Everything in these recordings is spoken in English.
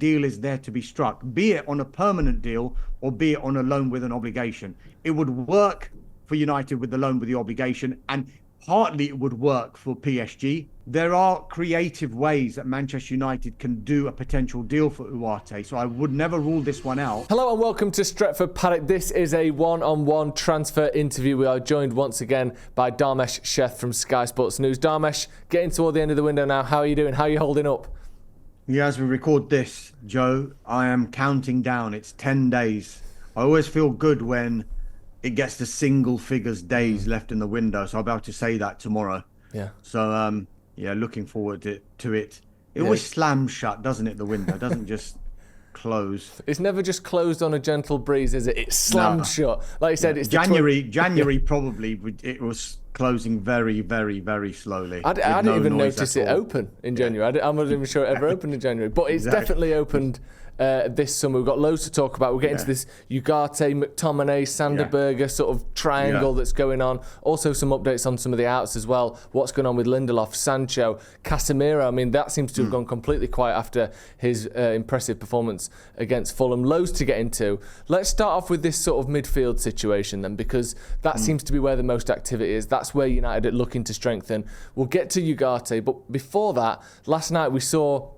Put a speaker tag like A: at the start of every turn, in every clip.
A: deal is there to be struck, be it on a permanent deal or be it on a loan with an obligation. It would work for United with the loan with the obligation, and partly it would work for PSG. There are creative ways that Manchester United can do a potential deal for Ugarte, so I would never rule this one out.
B: Hello and welcome to Stretford Paddock. This is a one-on-one transfer interview. We are joined once again by Dharmesh Sheth from Sky Sports News. Dharmesh, getting toward the end of the window now. How are you doing? How are you holding up?
A: Yeah, as we record this, Joe, I am counting down. It's 10 days. I always feel good when it gets to single figures days left in the window, so I'll be able to say that tomorrow.
B: Yeah.
A: So, yeah, looking forward to it. It always slams shut, doesn't it, the window? It doesn't just close.
B: It's never just closed on a gentle breeze, is it? It's slammed shut. Like you said, it's
A: January probably, it was closing very, very, very slowly.
B: I didn't even notice it open in January. I'm not even sure it ever opened in January, but it's definitely opened this summer. We've got loads to talk about. We'll get into this Ugarte, McTominay, Berge sort of triangle that's going on. Also some updates on some of the outs as well. What's going on with Lindelof, Sancho, Casemiro. I mean, that seems to have gone completely quiet after his impressive performance against Fulham. Loads to get into. Let's start off with this sort of midfield situation then, because that seems to be where the most activity is. That's where United are looking to strengthen. We'll get to Ugarte, but before that, last night we saw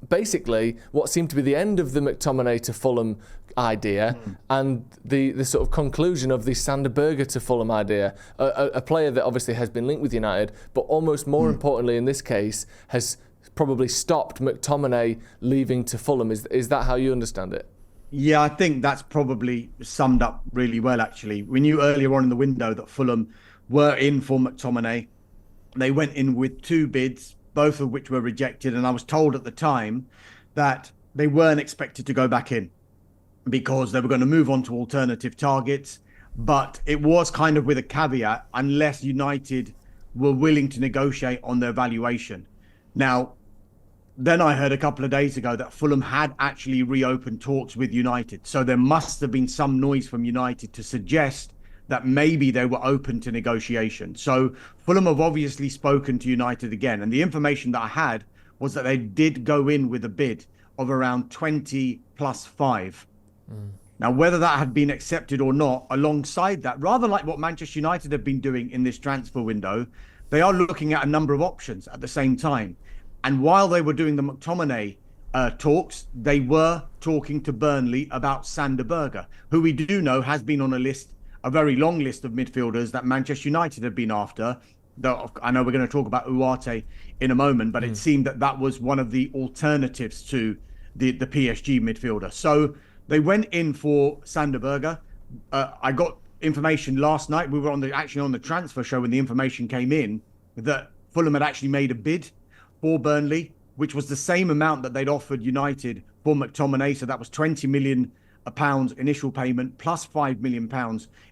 B: basically what seemed to be the end of the McTominay to Fulham idea and the sort of conclusion of the Berge to Fulham idea. A player that obviously has been linked with United, but almost more importantly in this case has probably stopped McTominay leaving to Fulham. Is that how you understand it?
A: Yeah, I think that's probably summed up really well, actually. We knew earlier on in the window that Fulham were in for McTominay. They went in with 2 bids, both of which were rejected. And I was told at the time that they weren't expected to go back in because they were going to move on to alternative targets. But it was kind of with a caveat, unless United were willing to negotiate on their valuation. Now, then I heard a couple of days ago that Fulham had actually reopened talks with United. So there must have been some noise from United to suggest that maybe they were open to negotiation. So Fulham have obviously spoken to United again. And the information that I had was that they did go in with a bid of around 20 plus 5. Now, whether that had been accepted or not, alongside that, rather like what Manchester United have been doing in this transfer window, they are looking at a number of options at the same time. And while they were doing the McTominay talks, they were talking to Burnley about Berge, who we do know has been on a very long list of midfielders that Manchester United have been after. Though I know we're going to talk about Ugarte in a moment, but it seemed that was one of the alternatives to the PSG midfielder. So they went in for Berge. I got information last night. We were actually on the transfer show when the information came in that Fulham had actually made a bid for Burnley, which was the same amount that they'd offered United for McTominay. So that was £20 million initial payment plus £5 million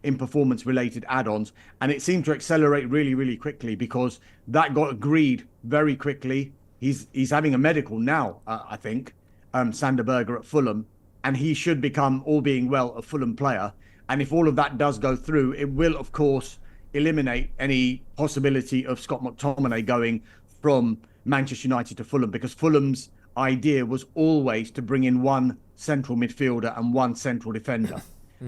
A: in performance-related add-ons, and it seemed to accelerate really, really quickly because that got agreed very quickly. He's having a medical now, I think, Berge at Fulham, and he should become, all being well, a Fulham player. And if all of that does go through, it will, of course, eliminate any possibility of Scott McTominay going from Manchester United to Fulham, because Fulham's idea was always to bring in 1 central midfielder and 1 central defender.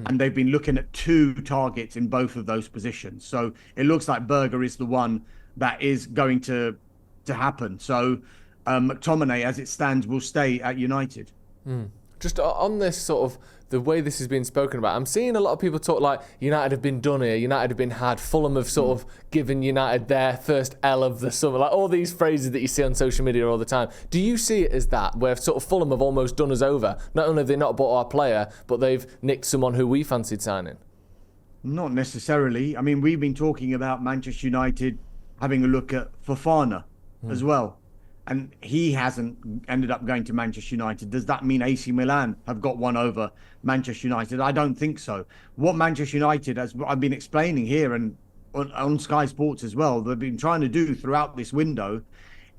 A: And they've been looking at 2 targets in both of those positions. So it looks like Berge is the one that is going to happen. So McTominay, as it stands, will stay at United.
B: Just on this sort of the way this has been spoken about, I'm seeing a lot of people talk like United have been done here, United have been had, Fulham have sort of given United their first L of the summer, like all these phrases that you see on social media all the time. Do you see it as that, where sort of Fulham have almost done us over? Not only have they not bought our player, but they've nicked someone who we fancied signing?
A: Not necessarily. I mean, we've been talking about Manchester United having a look at Fofana as well. And he hasn't ended up going to Manchester United. Does that mean AC Milan have got one over Manchester United? I don't think so. What Manchester United, as I've been explaining here and on Sky Sports as well, they've been trying to do throughout this window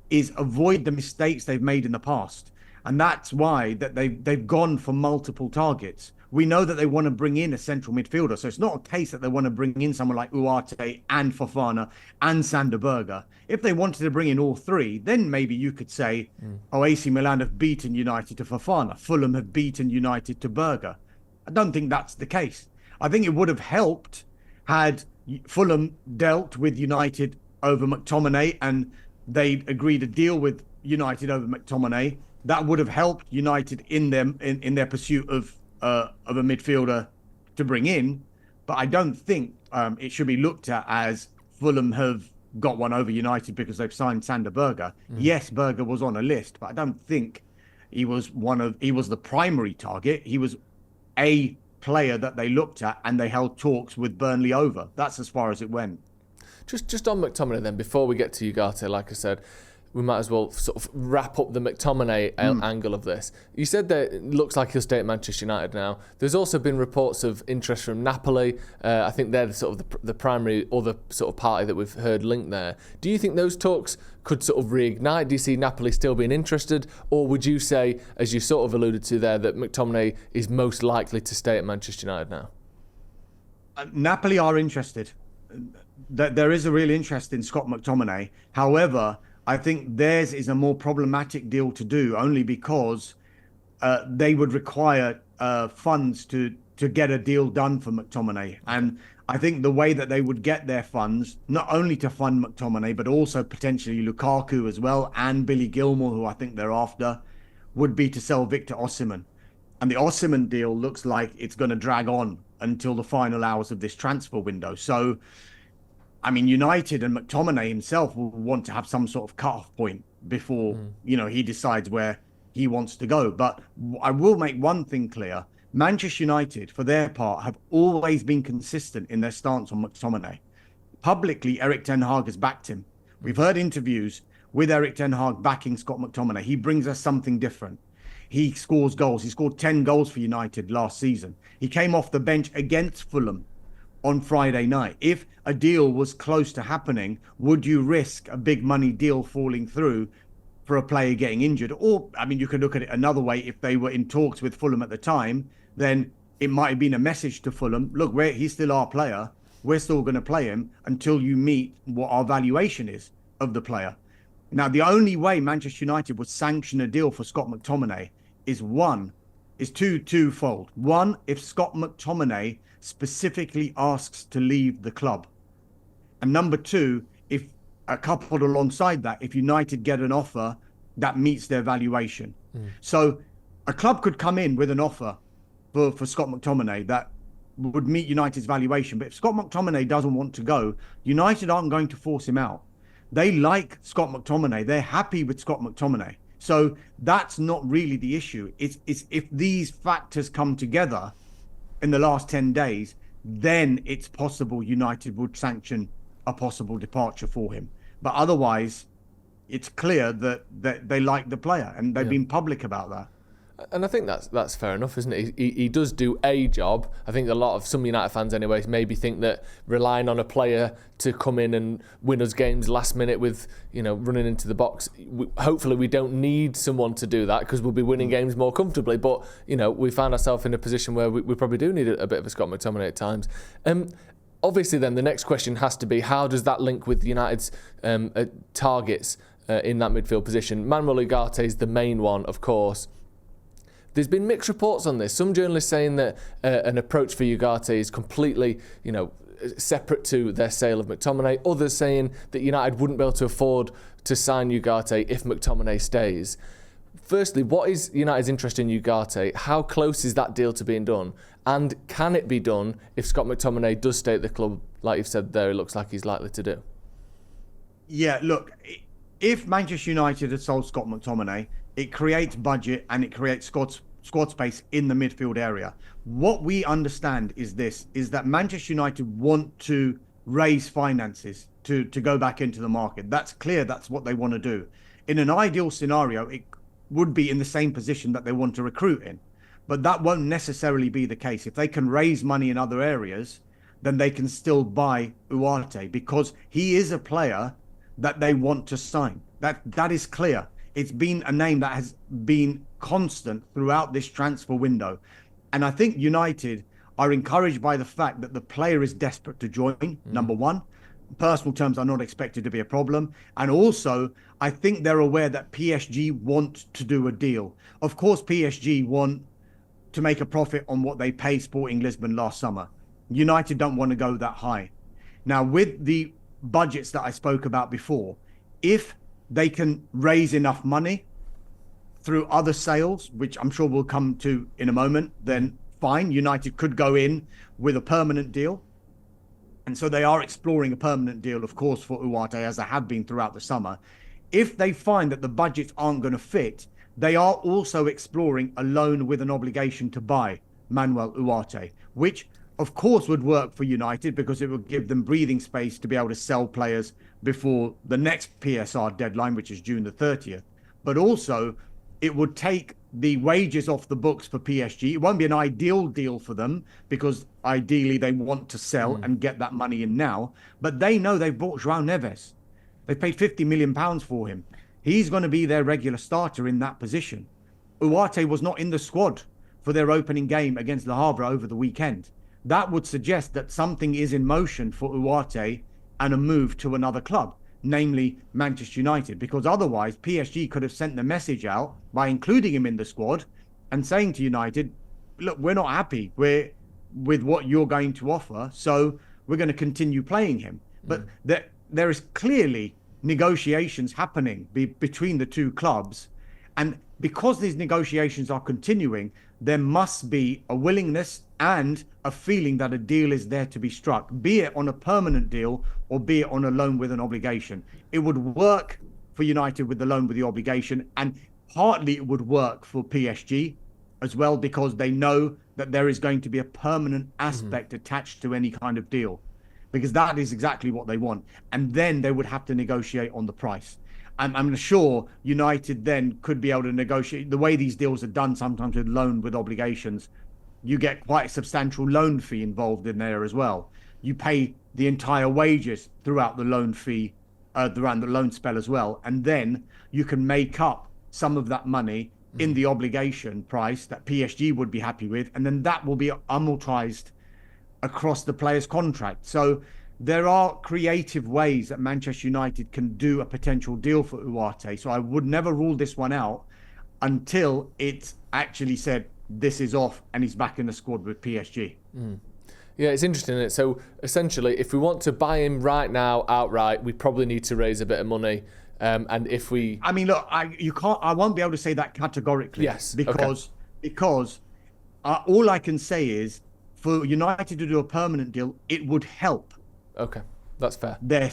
A: is avoid the mistakes they've made in the past. And that's why that they've gone for multiple targets. we know that they want to bring in a central midfielder. So it's not a case that they want to bring in someone like Ugarte and Fofana and Sander Berge. If they wanted to bring in all three, then maybe you could say, oh, AC Milan have beaten United to Fofana. Fulham have beaten United to Berge. I don't think that's the case. I think it would have helped had Fulham dealt with United over McTominay and they agreed a deal with United over McTominay. That would have helped United in their pursuit of a midfielder to bring in. But I don't think it should be looked at as Fulham have got one over United because they've signed Sander Berge. Yes, Berge was on a list, but I don't think he was the primary target. He was a player that they looked at and they held talks with Burnley over. That's as far as it went.
B: Just on McTominay then, before we get to Ugarte, like I said, we might as well sort of wrap up the McTominay angle of this. You said that it looks like he'll stay at Manchester United now. There's also been reports of interest from Napoli. I think they're the primary other sort of party that we've heard linked there. Do you think those talks could sort of reignite? Do you see Napoli still being interested? Or would you say, as you sort of alluded to there, that McTominay is most likely to stay at Manchester United now?
A: Napoli are interested. There is a real interest in Scott McTominay. However, I think theirs is a more problematic deal to do only because they would require funds to get a deal done for McTominay. And I think the way that they would get their funds, not only to fund McTominay, but also potentially Lukaku as well and Billy Gilmour, who I think they're after, would be to sell Victor Osimhen. And the Osimhen deal looks like it's going to drag on until the final hours of this transfer window. So, I mean, United and McTominay himself will want to have some sort of cut-off point before, he decides where he wants to go. But I will make one thing clear. Manchester United, for their part, have always been consistent in their stance on McTominay. Publicly, Erik ten Hag has backed him. We've heard interviews with Erik ten Hag backing Scott McTominay. He brings us something different. He scores goals. He scored 10 goals for United last season. He came off the bench against Fulham on Friday night. If a deal was close to happening, would you risk a big money deal falling through for a player getting injured? Or, I mean, you could look at it another way. If they were in talks with Fulham at the time, then it might have been a message to Fulham, look, he's still our player. We're still going to play him until you meet what our valuation is of the player. Now, the only way Manchester United would sanction a deal for Scott McTominay is twofold. One, if Scott McTominay specifically asks to leave the club. And number two, if coupled alongside that, if United get an offer that meets their valuation. So a club could come in with an offer for Scott McTominay that would meet United's valuation. But if Scott McTominay doesn't want to go, United aren't going to force him out. They like Scott McTominay. They're happy with Scott McTominay. So that's not really the issue. It's if these factors come together in the last 10 days, then it's possible United would sanction a possible departure for him. But otherwise, it's clear that they like the player and they've been public about that.
B: And I think that's fair enough, isn't it? He does do a job. I think some United fans anyway maybe think that relying on a player to come in and win us games last minute with, running into the box, hopefully we don't need someone to do that because we'll be winning games more comfortably. But, we find ourselves in a position where we probably do need a bit of a Scott McTominay at times. Obviously then the next question has to be, how does that link with United's targets in that midfield position? Manuel Ugarte is the main one, of course. There's been mixed reports on this. Some journalists saying that an approach for Ugarte is completely, separate to their sale of McTominay. Others saying that United wouldn't be able to afford to sign Ugarte if McTominay stays. Firstly, what is United's interest in Ugarte? How close is that deal to being done? And can it be done if Scott McTominay does stay at the club, like you've said there, it looks like he's likely to do?
A: Yeah, look, if Manchester United had sold Scott McTominay, it creates budget and it creates squad space in the midfield area. What we understand is that Manchester United want to raise finances to go back into the market. That's clear. That's what they want to do. In an ideal scenario, it would be in the same position that they want to recruit in. But that won't necessarily be the case. If they can raise money in other areas, then they can still buy Ugarte because he is a player that they want to sign. That is clear. It's been a name that has been constant throughout this transfer window. And I think United are encouraged by the fact that the player is desperate to join, number one. Personal terms are not expected to be a problem. And also, I think they're aware that PSG want to do a deal. Of course, PSG want to make a profit on what they paid Sporting Lisbon last summer. United don't want to go that high. Now, with the budgets that I spoke about before, if they can raise enough money through other sales, which I'm sure we'll come to in a moment, then fine, United could go in with a permanent deal. And so they are exploring a permanent deal, of course, for Ugarte, as they have been throughout the summer. If they find that the budgets aren't going to fit, they are also exploring a loan with an obligation to buy Manuel Ugarte, which of course would work for United because it would give them breathing space to be able to sell players before the next PSR deadline, which is June the 30th. But also it would take the wages off the books for PSG. It won't be an ideal deal for them because ideally they want to sell and get that money in now. But they know they've bought João Neves. They paid £50 million for him. He's going to be their regular starter in that position. Ugarte was not in the squad for their opening game against Le Havre over the weekend. That would suggest that something is in motion for Ugarte and a move to another club, namely Manchester United, because otherwise PSG could have sent the message out by including him in the squad and saying to United, look, we're not happy with what you're going to offer, so we're going to continue playing him. But there is clearly negotiations happening between the two clubs, and because these negotiations are continuing, there must be a willingness and a feeling that a deal is there to be struck, be it on a permanent deal or be it on a loan with an obligation. It would work for United with the loan with the obligation, and partly it would work for PSG as well, because they know that there is going to be a permanent aspect attached to any kind of deal, because that is exactly what they want. And then they would have to negotiate on the price. I'm sure United then could be able to negotiate. The way these deals are done sometimes with loan with obligations, you get quite a substantial loan fee involved in there as well. You pay the entire wages throughout the loan fee, throughout the loan spell as well. And then you can make up some of that money in the obligation price that PSG would be happy with. And then that will be amortized across the player's contract. So there are creative ways that Manchester United can do a potential deal for Ugarte. So I would never rule this one out until it's actually said this is off and he's back in the squad with PSG.
B: Yeah, it's interesting, isn't it? So essentially, if we want to buy him right now outright, we probably need to raise a bit of money. And if we,
A: I mean, look, I won't be able to say that categorically.
B: Yes,
A: because all I can say is for United to do a permanent deal, it would help.
B: Okay, that's fair.
A: Their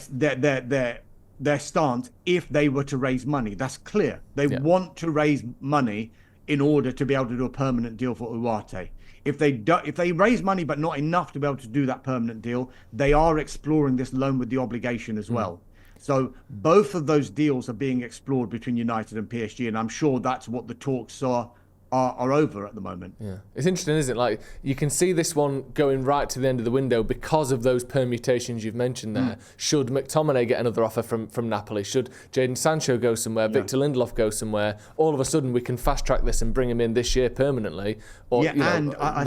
A: stance if they were to raise money. That's clear. They want to raise money in order to be able to do a permanent deal for Ugarte. If they raise money but not enough to be able to do that permanent deal, they are exploring this loan with the obligation as well. So both of those deals are being explored between United and PSG, and I'm sure that's what the talks are over at the moment.
B: Yeah, it's interesting, isn't it? Like, you can see this one going right to the end of the window because of those permutations you've mentioned there. Should McTominay get another offer from Napoli? Should Jadon Sancho go somewhere? Victor Lindelof go somewhere? All of a sudden, we can fast track this and bring him in this year permanently. Or, and
A: I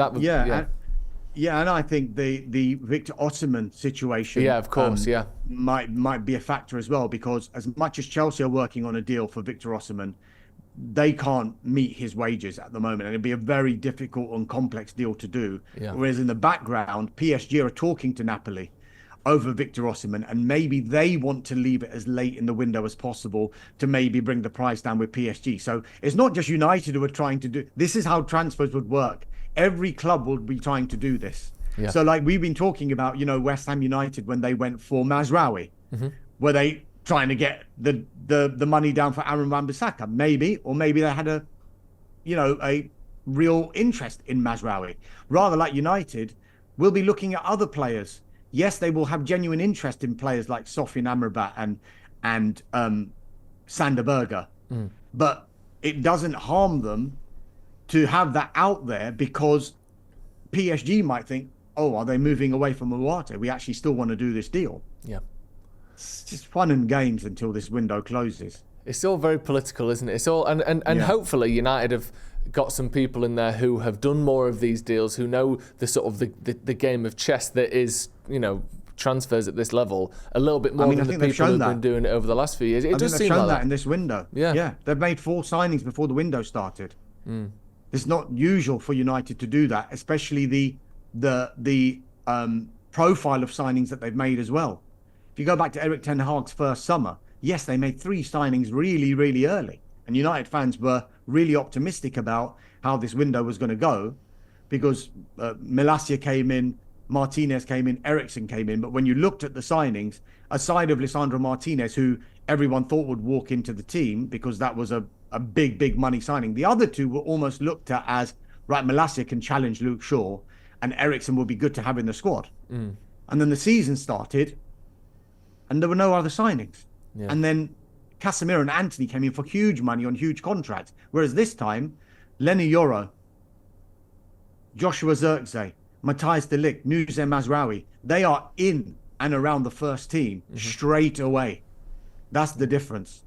A: think the Victor Osimhen situation,
B: of course,
A: might be a factor as well, because as much as Chelsea are working on a deal for Victor Osimhen, they can't meet his wages at the moment, and it'd be a very difficult and complex deal to do. Whereas in the background, PSG are talking to Napoli over Victor Osimhen, and maybe they want to leave it as late in the window as possible to maybe bring the price down with PSG. So it's not just United who are trying to do this. Is how transfers would work. Every club will be trying to do this. So like we've been talking about, West Ham United when they went for Mazraoui, were they trying to get the money down for Aaron Wan-Bissaka? Maybe, or maybe they had a real interest in Mazraoui. Rather, like United, we'll be looking at other players. Yes, they will have genuine interest in players like Sofian Amrabat and Sander Berge, but it doesn't harm them to have that out there, because PSG might think, oh, are they moving away from Ugarte? We actually still want to do this deal. It's just fun and games until this window closes.
B: It's all very political, isn't it? It's all and hopefully United have got some people in there who have done more of these deals, who know the sort of the game of chess that is, transfers at this level a little bit more than the people who've been doing it over the last few years. It does seem like that
A: in this window. Yeah, they've made 4 signings before the window started. It's not usual for United to do that, especially the profile of signings that they've made as well. If you go back to Erik Ten Hag's first summer, yes, they made 3 signings really, really early. And United fans were really optimistic about how this window was going to go because Malacia came in, Martinez came in, Eriksen came in. But when you looked at the signings, aside of Lisandro Martinez, who everyone thought would walk into the team because that was a big, big money signing, the other 2 were almost looked at as, right, Malacia can challenge Luke Shaw and Eriksen will be good to have in the squad. And then the season started and there were no other signings. And then Casemiro and Antony came in for huge money on huge contracts. Whereas this time, Lenny Yoro, Joshua Zirkzee, Matthias de Ligt, Nuzem Mazraoui, they are in and around the first team straight away. That's the difference.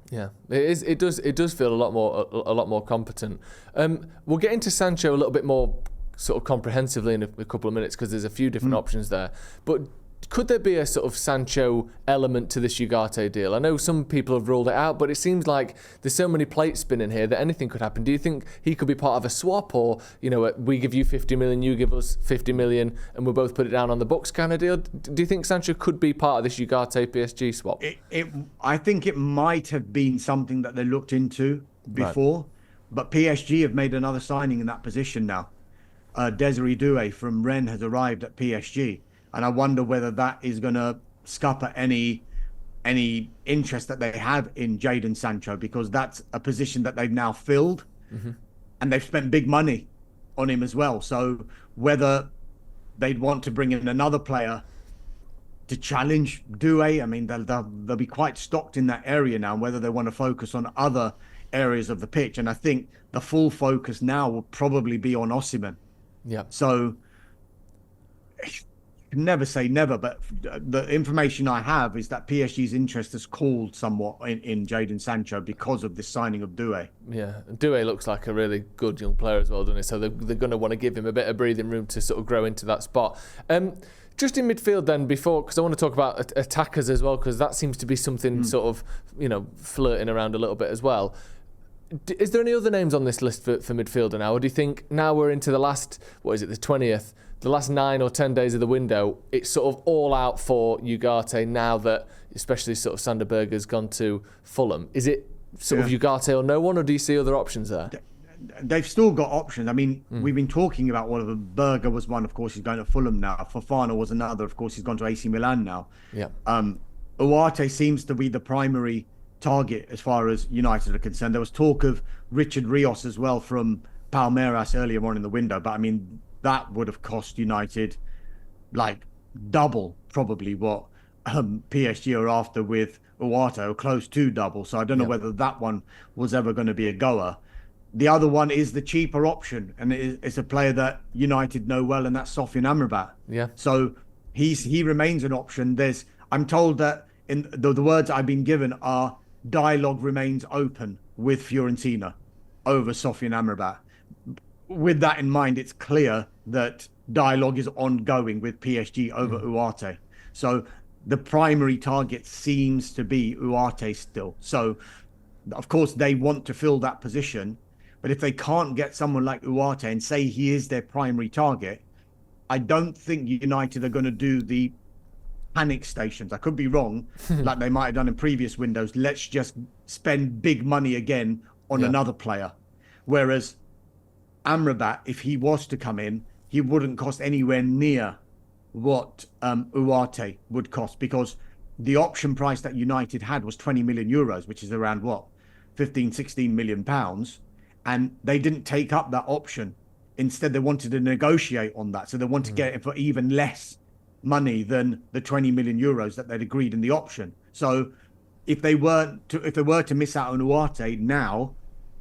B: Yeah, it is. It does feel a lot more competent. We'll get into Sancho a little bit more sort of comprehensively in a couple of minutes because there's a few different options there. But could there be a sort of Sancho element to this Ugarte deal? I know some people have ruled it out, but it seems like there's so many plates spinning here that anything could happen. Do you think he could be part of a swap, or we give you 50 million, you give us 50 million, and we'll both put it down on the books kind of deal? Do you think Sancho could be part of this Ugarte PSG swap?
A: I think it might have been something that they looked into before, but PSG have made another signing in that position now. Desiree Doué from Rennes has arrived at PSG. And I wonder whether that is going to scupper any interest that they have in Jadon Sancho, because that's a position that they've now filled, and they've spent big money on him as well. So whether they'd want to bring in another player to challenge Doué, I mean, they'll be quite stocked in that area now, whether they want to focus on other areas of the pitch. And I think the full focus now will probably be on Osimhen.
B: Yeah.
A: So never say never, but the information I have is that PSG's interest has cooled somewhat in Jadon Sancho because of this signing of Doué.
B: Yeah, Doué looks like a really good young player as well, doesn't he? So they're going to want to give him a bit of breathing room to sort of grow into that spot. Just in midfield then, because I want to talk about attackers as well, because that seems to be something sort of, flirting around a little bit as well. Is there any other names on this list for midfielder now? Or do you think now we're into the last, the 20th, the last 9 or 10 days of the window, it's sort of all out for Ugarte now that especially sort of Sander Berge has gone to Fulham? Is it sort of Ugarte or no one, or do you see other options there?
A: They've still got options. I mean, we've been talking about one of them. Berge was one, of course, he's going to Fulham now. Fofana was another, of course, he's gone to AC Milan now.
B: Yeah.
A: Ugarte seems to be the primary target as far as United are concerned. There was talk of Richard Rios as well from Palmeiras earlier on in the window, but I mean, that would have cost United like double probably what PSG are after with Ugarte, or close to double. So I don't know whether that one was ever going to be a goer. The other one is the cheaper option, and it's a player that United know well, and that's Sofian Amrabat.
B: Yeah.
A: So he remains an option. I'm told that in the words I've been given are dialogue remains open with Fiorentina over Sofian Amrabat. With that in mind, it's clear that dialogue is ongoing with PSG over Ugarte. So the primary target seems to be Ugarte still. So, of course, they want to fill that position. But if they can't get someone like Ugarte and say he is their primary target, I don't think United are going to do the panic stations. I could be wrong, like they might have done in previous windows. Let's just spend big money again on another player. Whereas Amrabat, if he was to come in, he wouldn't cost anywhere near what Ugarte would cost, because the option price that United had was 20 million euros, which is around 15-16 million pounds, and they didn't take up that option. Instead, they wanted to negotiate on that, so they wanted to get it for even less money than the 20 million euros that they'd agreed in the option. So if they were to miss out on Ugarte now,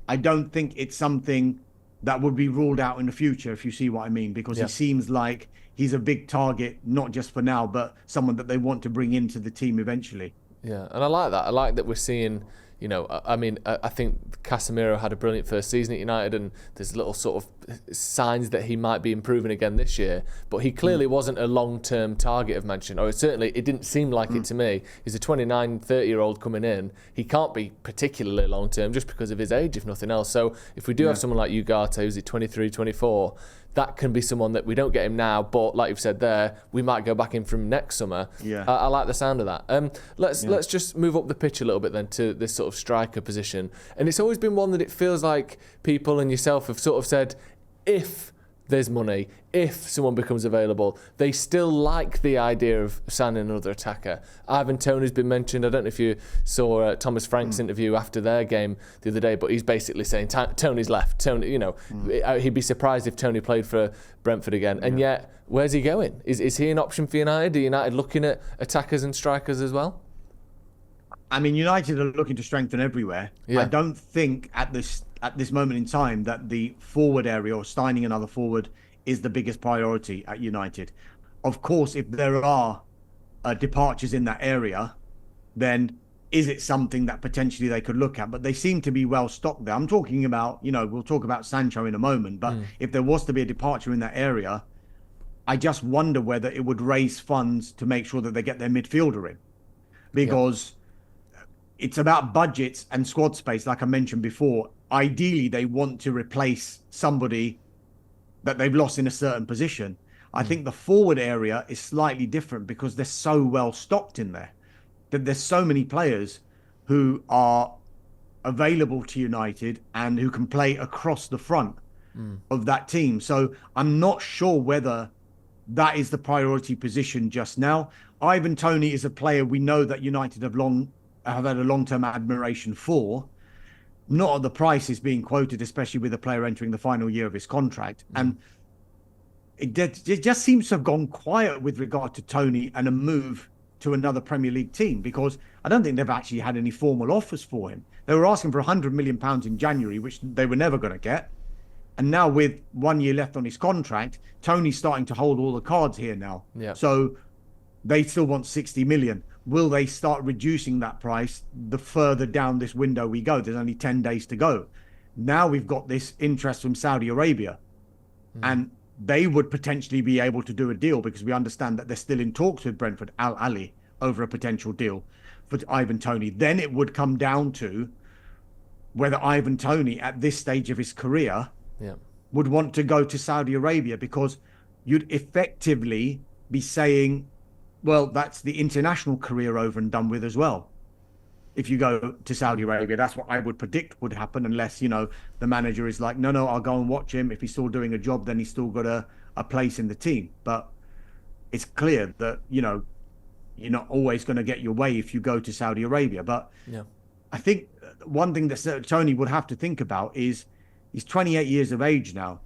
A: I don't think it's something that would be ruled out in the future, if you see what I mean, because he seems like he's a big target, not just for now, but someone that they want to bring into the team eventually.
B: Yeah, and I like that. I like that we're seeing, You know, I mean, I think Casemiro had a brilliant first season at United, and there's little sort of signs that he might be improving again this year. But he clearly wasn't a long-term target of Manchester, or certainly it didn't seem like it to me. He's a 29, 30-year-old coming in. He can't be particularly long-term just because of his age, if nothing else. So if we do have someone like Ugarte, who's at 23, 24, that can be someone that we don't get him now, but like you've said there, we might go back in from next summer.
A: Yeah.
B: I like the sound of that. Let's just move up the pitch a little bit then to this sort of striker position. And it's always been one that it feels like people and yourself have sort of said, if there's money, if someone becomes available, they still like the idea of signing another attacker. Ivan Toney's been mentioned. I don't know if you saw Thomas Frank's interview after their game the other day, but he's basically saying Toney's left. Toney, you know, he'd be surprised if Toney played for Brentford again. And yet, where's he going? Is he an option for United? Are United looking at attackers and strikers as well?
A: I mean, United are looking to strengthen everywhere. Yeah. I don't think at this moment in time that the forward area or signing another forward is the biggest priority at United. Of course, if there are departures in that area, then is it something that potentially they could look at? But they seem to be well stocked there. I'm talking about, you know, we'll talk about Sancho in a moment, but if there was to be a departure in that area, I just wonder whether it would raise funds to make sure that they get their midfielder in. Because it's about budgets and squad space, like I mentioned before. Ideally, they want to replace somebody that they've lost in a certain position. I think the forward area is slightly different because they're so well stocked in there. That there's so many players who are available to United and who can play across the front of that team. So I'm not sure whether that is the priority position just now. Ivan Toney is a player we know that United have had a long-term admiration for. Not at the prices being quoted, especially with a player entering the final year of his contract. And it just seems to have gone quiet with regard to Toney and a move to another Premier League team, because I don't think they've actually had any formal offers for him. They were asking for £100 million in January, which they were never going to get. And now with 1 year left on his contract, Toney's starting to hold all the cards here now. Yeah. So they still want 60 million. Will they start reducing that price the further down this window we go? There's only 10 days to go. Now we've got this interest from Saudi Arabia, and they would potentially be able to do a deal, because we understand that they're still in talks with Brentford, Al Ahly, over a potential deal for Ivan Toney. Then it would come down to whether Ivan Toney at this stage of his career would want to go to Saudi Arabia, because you'd effectively be saying, well, that's the international career over and done with as well. If you go to Saudi Arabia, that's what I would predict would happen, unless, you know, the manager is like, no, I'll go and watch him. If he's still doing a job, then he's still got a place in the team. But it's clear that, you know, you're not always going to get your way if you go to Saudi Arabia. But I think one thing that Toney would have to think about is he's 28 years of age now.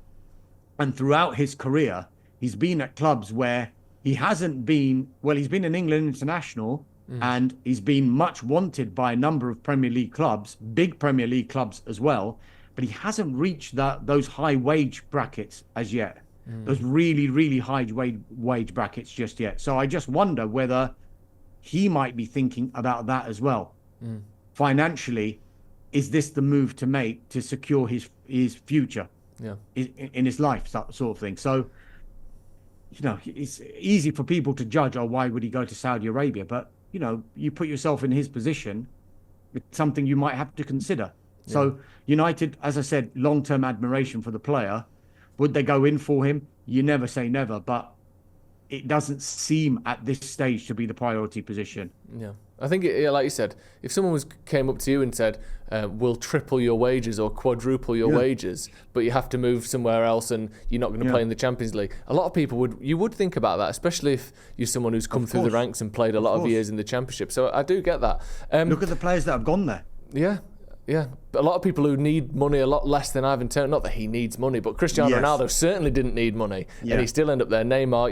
A: And throughout his career, he's been at clubs where he hasn't been, well, he's been an England international, and he's been much wanted by a number of Premier League clubs, big Premier League clubs as well, but he hasn't reached those high wage brackets as yet, those really, really high wage brackets just yet. So I just wonder whether he might be thinking about that as well. Financially, is this the move to make to secure his future in his life, sort of thing? So, you know, it's easy for people to judge, why would he go to Saudi Arabia? But, you know, you put yourself in his position, it's something you might have to consider. So United, as I said, long-term admiration for the player. Would they go in for him? You never say never, but it doesn't seem at this stage to be the priority position. Yeah.
B: I think, like you said, if someone came up to you and said, we'll triple your wages or quadruple your wages, but you have to move somewhere else and you're not going to play in the Champions League, a lot of people would think about that, especially if you're someone who's come through the ranks and played a lot of years in the Championship. So I do get that.
A: Look at the players that have gone there.
B: Yeah. Yeah, a lot of people who need money a lot less than Ivan Toney. Not that he needs money, but Cristiano Ronaldo certainly didn't need money, and he still ended up there. Neymar,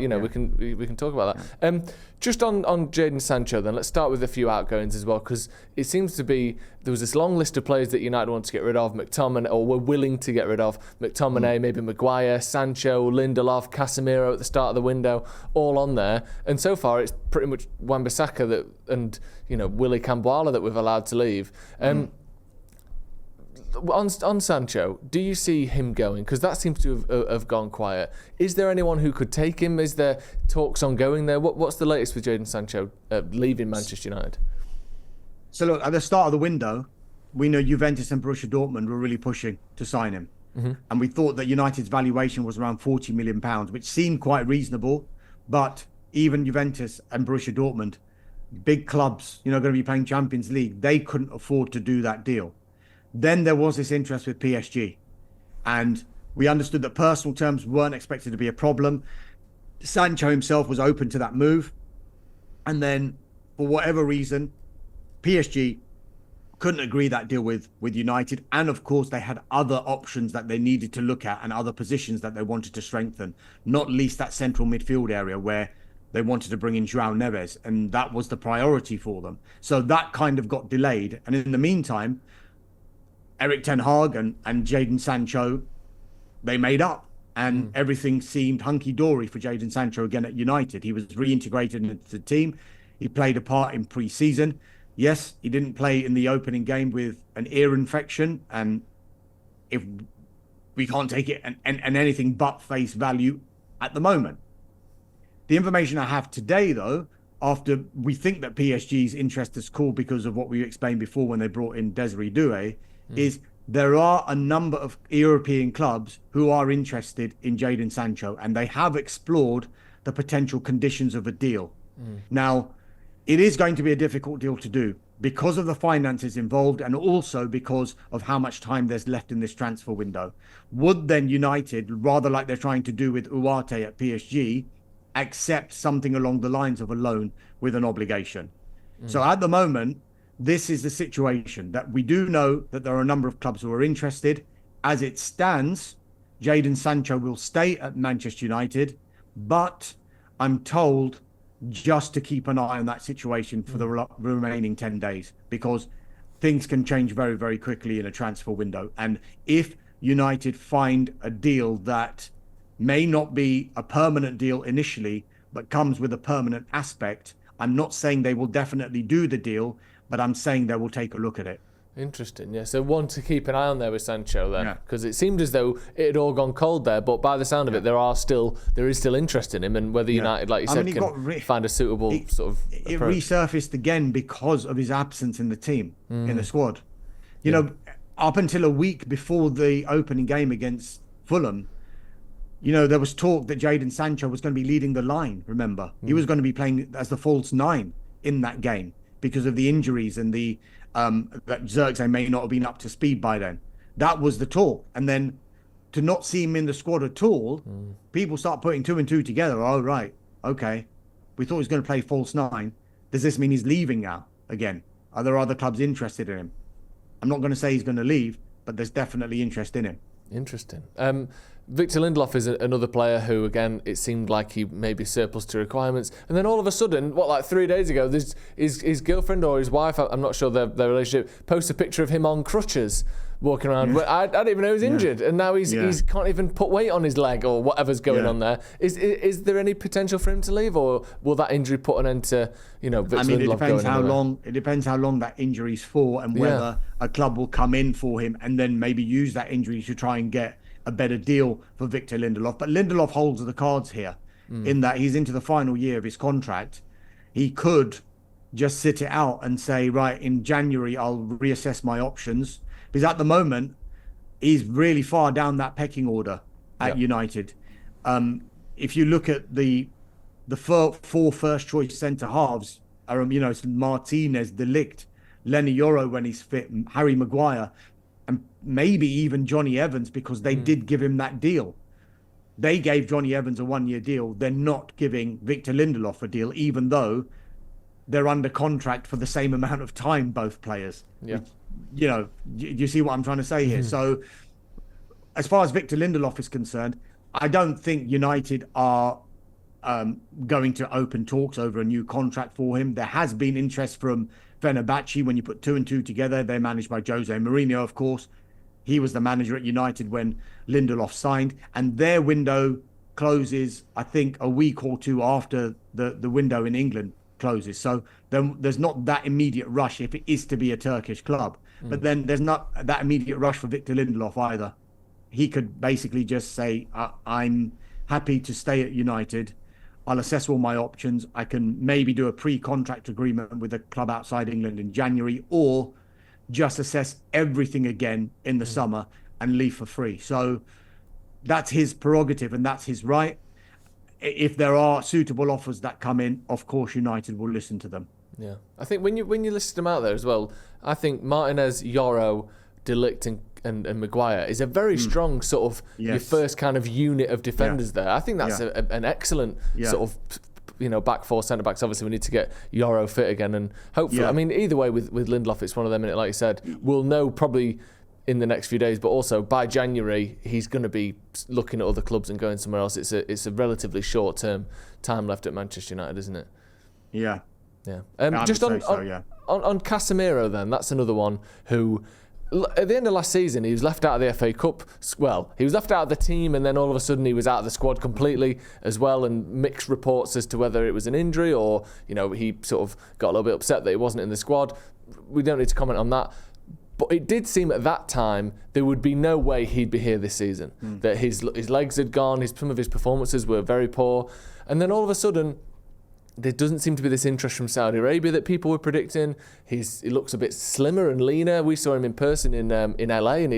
B: we can talk about that. Just on Jadon Sancho, then let's start with a few outgoings as well, because it seems to be there was this long list of players that United want to get rid of. McTominay, or were willing to get rid of. McTominay, maybe Maguire, Sancho, Lindelof, Casemiro at the start of the window, all on there. And so far, it's pretty much Wan-Bissaka and Willy Kambwala that we've allowed to leave. On Sancho, do you see him going? Because that seems to have gone quiet. Is there anyone who could take him? Is there talks ongoing there? What's the latest with Jadon Sancho leaving Manchester United?
A: So look, at the start of the window, we know Juventus and Borussia Dortmund were really pushing to sign him. Mm-hmm. And we thought that United's valuation was around £40 million, which seemed quite reasonable. But even Juventus and Borussia Dortmund, big clubs, going to be playing Champions League, they couldn't afford to do that deal. Then there was this interest with PSG, and we understood that personal terms weren't expected to be a problem. Sancho himself was open to that move, and then for whatever reason, PSG couldn't agree that deal with United, and of course they had other options that they needed to look at and other positions that they wanted to strengthen, not least that central midfield area where they wanted to bring in João Neves, and that was the priority for them. So that kind of got delayed, and in the meantime, Erik Ten Hag and Jadon Sancho, they made up, and everything seemed hunky-dory for Jadon Sancho again at United. He was reintegrated into the team. He played a part in pre-season. Yes, he didn't play in the opening game with an ear infection, and if we can't take it and anything but face value at the moment. The information I have today, though, after we think that PSG's interest is cool because of what we explained before when they brought in Desiree Doué, is there are a number of European clubs who are interested in Jadon Sancho, and they have explored the potential conditions of a deal. Now, it is going to be a difficult deal to do because of the finances involved and also because of how much time there's left in this transfer window. Would then United, rather like they're trying to do with Ugarte at PSG, accept something along the lines of a loan with an obligation? So at the moment, this is the situation that we do know that there are a number of clubs who are interested. As it stands, Jadon Sancho will stay at Manchester United, but I'm told just to keep an eye on that situation for the remaining 10 days, because things can change very, very quickly in a transfer window. And if United find a deal that may not be a permanent deal initially, but comes with a permanent aspect, I'm not saying they will definitely do the deal, but I'm saying they will take a look at it.
B: Interesting, yeah. So one to keep an eye on there with Sancho then, because it seemed as though it had all gone cold there, but by the sound of it, there is still interest in him, and whether United, like you said, can find a suitable sort of approach.
A: It resurfaced again because of his absence in the team, in the squad. You know, up until a week before the opening game against Fulham, there was talk that Jadon Sancho was going to be leading the line, remember? He was going to be playing as the false nine in that game because of the injuries and that Zirkzee may not have been up to speed by then. That was the talk. And then to not see him in the squad at all, people start putting two and two together. Oh, right. Okay. We thought he was going to play false nine. Does this mean he's leaving now again? Are there other clubs interested in him? I'm not going to say he's going to leave, but there's definitely interest in him. Interesting.
B: Victor Lindelof is another player who, again, it seemed like he maybe surplus to requirements. And then all of a sudden, like 3 days ago, his girlfriend or his wife, I'm not sure their relationship, posts a picture of him on crutches walking around. I didn't even know he was injured. And now he can't even put weight on his leg or whatever's going on there. Is there any potential for him to leave, or will that injury put an end to, Victor Lindelof
A: it depends how long that injury's for, and whether a club will come in for him and then maybe use that injury to try and get a better deal for Victor Lindelof. But Lindelof holds the cards here in that he's into the final year of his contract. He could just sit it out and say, right, in January, I'll reassess my options. Because at the moment, he's really far down that pecking order at United. If you look at the four first choice centre halves, Martinez, De Ligt, Lenny Yoro when he's fit, Harry Maguire, and maybe even Johnny Evans, because they did give him that deal. They gave Johnny Evans a 1-year deal. They're not giving Victor Lindelof a deal, even though they're under contract for the same amount of time, both players. you see what I'm trying to say here? So as far as Victor Lindelof is concerned, I don't think United are going to open talks over a new contract for him. There has been interest from Fenerbahce. When you put two and two together, they're managed by Jose Mourinho, of course. He was the manager at United when Lindelof signed, and their window closes, I think, a week or two after the window in England closes. So then there's not that immediate rush if it is to be a Turkish club. But then there's not that immediate rush for Victor Lindelof either. He could basically just say, I'm happy to stay at United. I'll assess all my options. I can maybe do a pre-contract agreement with a club outside England in January, or just assess everything again in the summer and leave for free. So that's his prerogative and that's his right. If there are suitable offers that come in, of course United will listen to them.
B: Yeah, I think when you list them out there as well, I think Martinez, Yoro, De Ligt and Maguire is a very strong sort of your first kind of unit of defenders there. I think that's an excellent sort of back four centre backs. Obviously, we need to get Yoro fit again, and hopefully, I mean, either way with Lindelof, it's one of them. And like you said, we'll know probably in the next few days, but also by January, he's going to be looking at other clubs and going somewhere else. It's a relatively short term time left at Manchester United, isn't it?
A: Yeah.
B: Just on Casemiro, then that's another one who. At the end of last season, he was left out of the FA Cup. Well, he was left out of the team, and then all of a sudden he was out of the squad completely as well, and mixed reports as to whether it was an injury or, he sort of got a little bit upset that he wasn't in the squad. We don't need to comment on that. But it did seem at that time there would be no way he'd be here this season, that his legs had gone, some of his performances were very poor. And then all of a sudden, there doesn't seem to be this interest from Saudi Arabia that people were predicting. He looks a bit slimmer and leaner. We saw him in person in LA, and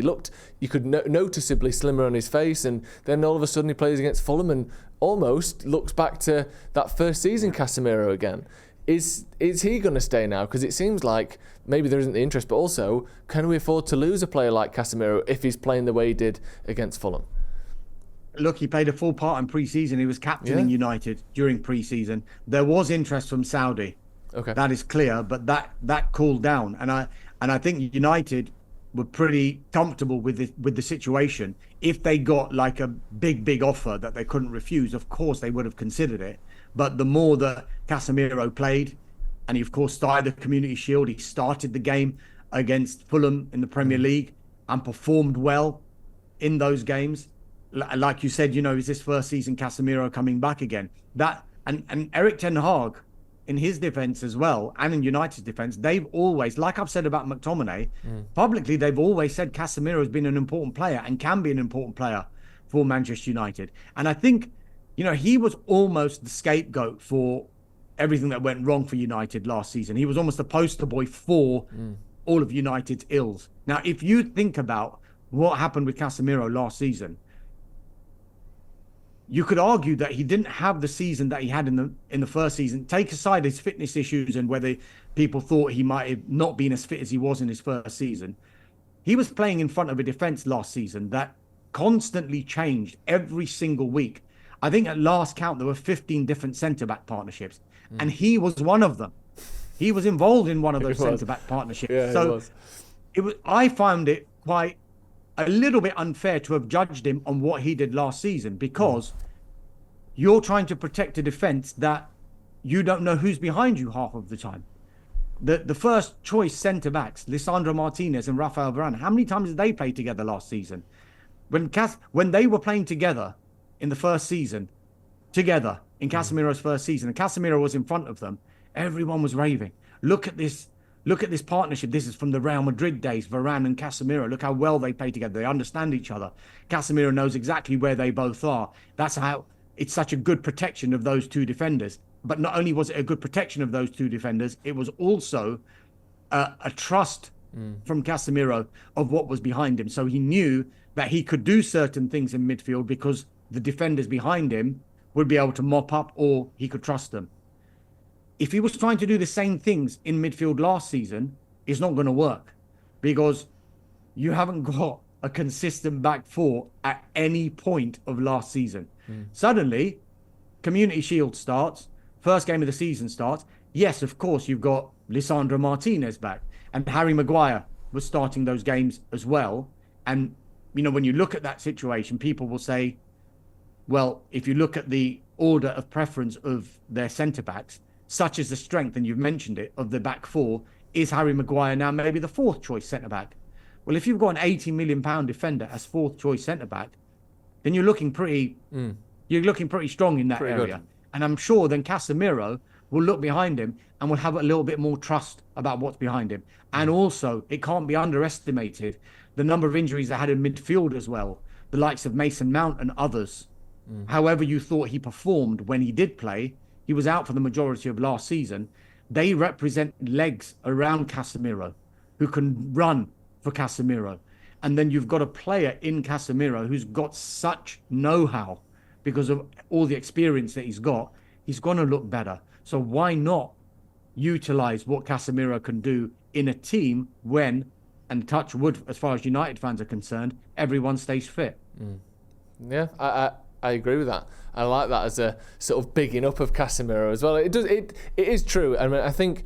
B: you could noticeably slimmer on his face. And then all of a sudden he plays against Fulham and almost looks back to that first season Casemiro again. Is he going to stay now? Because it seems like maybe there isn't the interest, but also, can we afford to lose a player like Casemiro if he's playing the way he did against Fulham?
A: Look, he played a full part in pre-season. He was captaining United during pre-season. There was interest from Saudi. Okay, that is clear, but that cooled down, and I think United were pretty comfortable with the situation. If they got like a big offer that they couldn't refuse, of course they would have considered it. But the more that Casemiro played, and he of course started the Community Shield, he started the game against Fulham in the Premier League and performed well in those games. Like you said, is this first season Casemiro coming back again? That and Erik ten Hag, in his defence as well, and in United's defence, they've always, like I've said about McTominay, publicly they've always said Casemiro has been an important player and can be an important player for Manchester United. And I think, he was almost the scapegoat for everything that went wrong for United last season. He was almost the poster boy for all of United's ills. Now, if you think about what happened with Casemiro last season, you could argue that he didn't have the season that he had in the first season. Take aside his fitness issues and whether people thought he might have not been as fit as he was in his first season. He was playing in front of a defence last season that constantly changed every single week. I think at last count, there were 15 different centre-back partnerships, and he was one of them. He was involved in one of those centre-back partnerships.
B: Yeah,
A: so it was. I found it quite a little bit unfair to have judged him on what he did last season, because you're trying to protect a defence that you don't know who's behind you half of the time. The first choice centre-backs, Lisandro Martinez and Rafael Varane, how many times did they play together last season? When they were playing together in the first season, together in Casemiro's first season, and Casemiro was in front of them, everyone was raving. Look at this partnership. This is from the Real Madrid days, Varane and Casemiro. Look how well they play together. They understand each other. Casemiro knows exactly where they both are. That's how it's such a good protection of those two defenders. But not only was it a good protection of those two defenders, it was also a trust from Casemiro of what was behind him. So he knew that he could do certain things in midfield because the defenders behind him would be able to mop up, or he could trust them. If he was trying to do the same things in midfield last season, it's not going to work, because you haven't got a consistent back four at any point of last season. Suddenly, Community Shield starts, first game of the season starts. Yes, of course, you've got Lisandro Martinez back and Harry Maguire was starting those games as well. And, when you look at that situation, people will say, well, if you look at the order of preference of their centre-backs, such as the strength, and you've mentioned it, of the back four, is Harry Maguire now maybe the fourth choice centre-back? Well, if you've got an £80 million defender as fourth choice centre-back, then you're looking pretty strong in that area. Good. And I'm sure then Casemiro will look behind him and will have a little bit more trust about what's behind him. And also, it can't be underestimated the number of injuries they had in midfield as well, the likes of Mason Mount and others. However you thought he performed when he did play, he was out for the majority of last season. They represent legs around Casemiro who can run for Casemiro. And then you've got a player in Casemiro who's got such know-how because of all the experience that he's got. He's going to look better. So why not utilize what Casemiro can do in a team when, and touch wood as far as United fans are concerned, everyone stays fit?
B: Yeah, I agree with that. I like that as a sort of bigging up of Casemiro as well. It is true. I mean, I think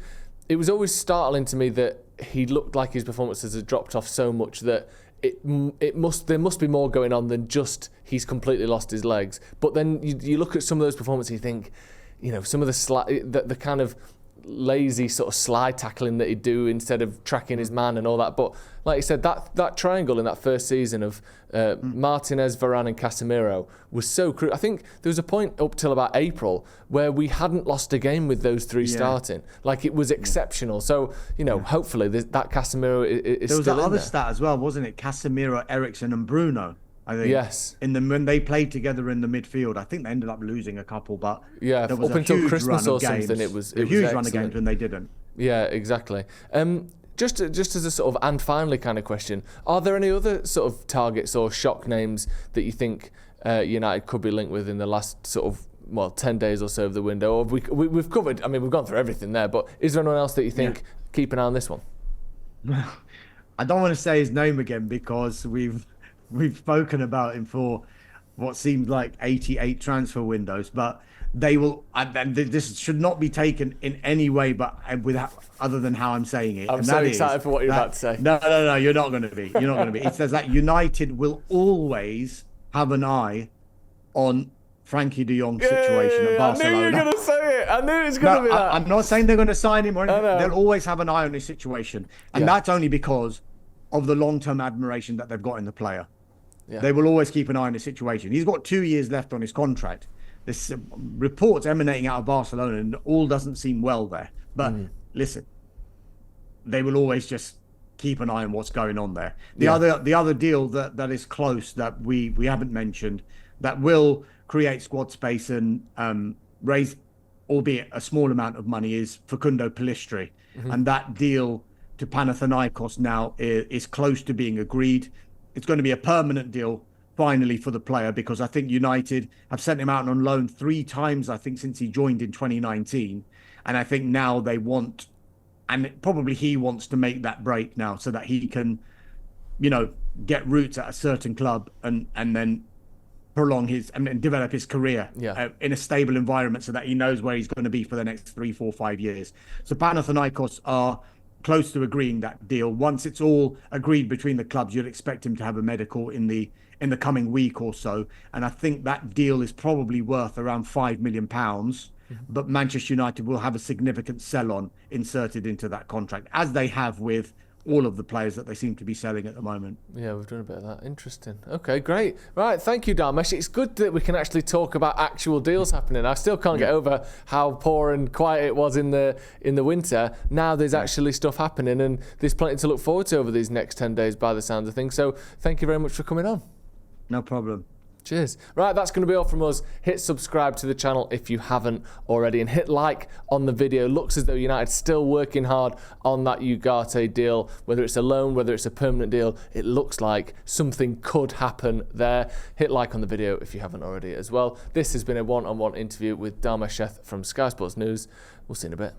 B: it was always startling to me that he looked like his performances had dropped off so much that there must be more going on than just he's completely lost his legs. But then you look at some of those performances, you think, some of the kind of lazy sort of slide tackling that he'd do instead of tracking his man and all that. But like you said, that triangle in that first season of Martinez, Varane and Casemiro was so crucial. I think there was a point up till about April where we hadn't lost a game with those three starting. Like, it was exceptional. So, hopefully that Casemiro is still in there.
A: There was that other stat as well, wasn't it? Casemiro, Eriksen and Bruno. I think.
B: Yes.
A: When they played together in the midfield, I think they ended up losing a couple, but
B: there was up until Christmas or something, it was
A: a huge run of games when they didn't.
B: Yeah, exactly. Just as a sort of and finally kind of question, are there any other sort of targets or shock names that you think United could be linked with in the last sort of 10 days or so of the window? Or we've covered. I mean, we've gone through everything there, but is there anyone else that you think keep an eye on this one?
A: I don't want to say his name again because we've spoken about him for what seemed like 88 transfer windows, but they will. This should not be taken in any way, but other than how I'm saying it.
B: I'm so excited for what you're about to say.
A: No, you're not going to be. You're not going to be. It says that United will always have an eye on Frankie de Jong's situation at Barcelona.
B: I knew you were going to say it. I knew it was going to be that.
A: I'm not saying they're going to sign him or anything. They'll always have an eye on his situation, and that's only because of the long-term admiration that they've got in the player. Yeah. They will always keep an eye on the situation. He's got 2 years left on his contract. There's reports emanating out of Barcelona and all doesn't seem well there. But listen, they will always just keep an eye on what's going on there. The other deal that is close that we haven't mentioned that will create squad space and raise, albeit a small amount of money, is Facundo Pellistri. And that deal to Panathinaikos now is close to being agreed. It's going to be a permanent deal finally for the player because I think United have sent him out on loan 3 times, I think, since he joined in 2019. And I think now they want, and probably he wants to make that break now so that he can, get roots at a certain club and then prolong his and develop his career in a stable environment so that he knows where he's going to be for the next 3, 4, 5 years. So Panathinaikos are close to agreeing that deal. Once it's all agreed between the clubs, you'd expect him to have a medical in the coming week or so. And I think that deal is probably worth around £5 million. But Manchester United will have a significant sell-on inserted into that contract, as they have with all of the players that they seem to be selling at the moment.
B: Yeah, we've done a bit of that. Interesting. Okay, great. Right, thank you, Dharmesh. It's good that we can actually talk about actual deals happening. I still can't get over how poor and quiet it was in the winter. Now there's actually stuff happening, and there's plenty to look forward to over these next 10 days by the sounds of things. So thank you very much for coming on.
A: No problem.
B: Cheers. Right, that's going to be all from us. Hit subscribe to the channel if you haven't already, and hit like on the video. Looks as though United's still working hard on that Ugarte deal. Whether it's a loan, whether it's a permanent deal, it looks like something could happen there. Hit like on the video if you haven't already as well. This has been a one-on-one interview with Dharmesh Sheth from Sky Sports News. We'll see you in a bit.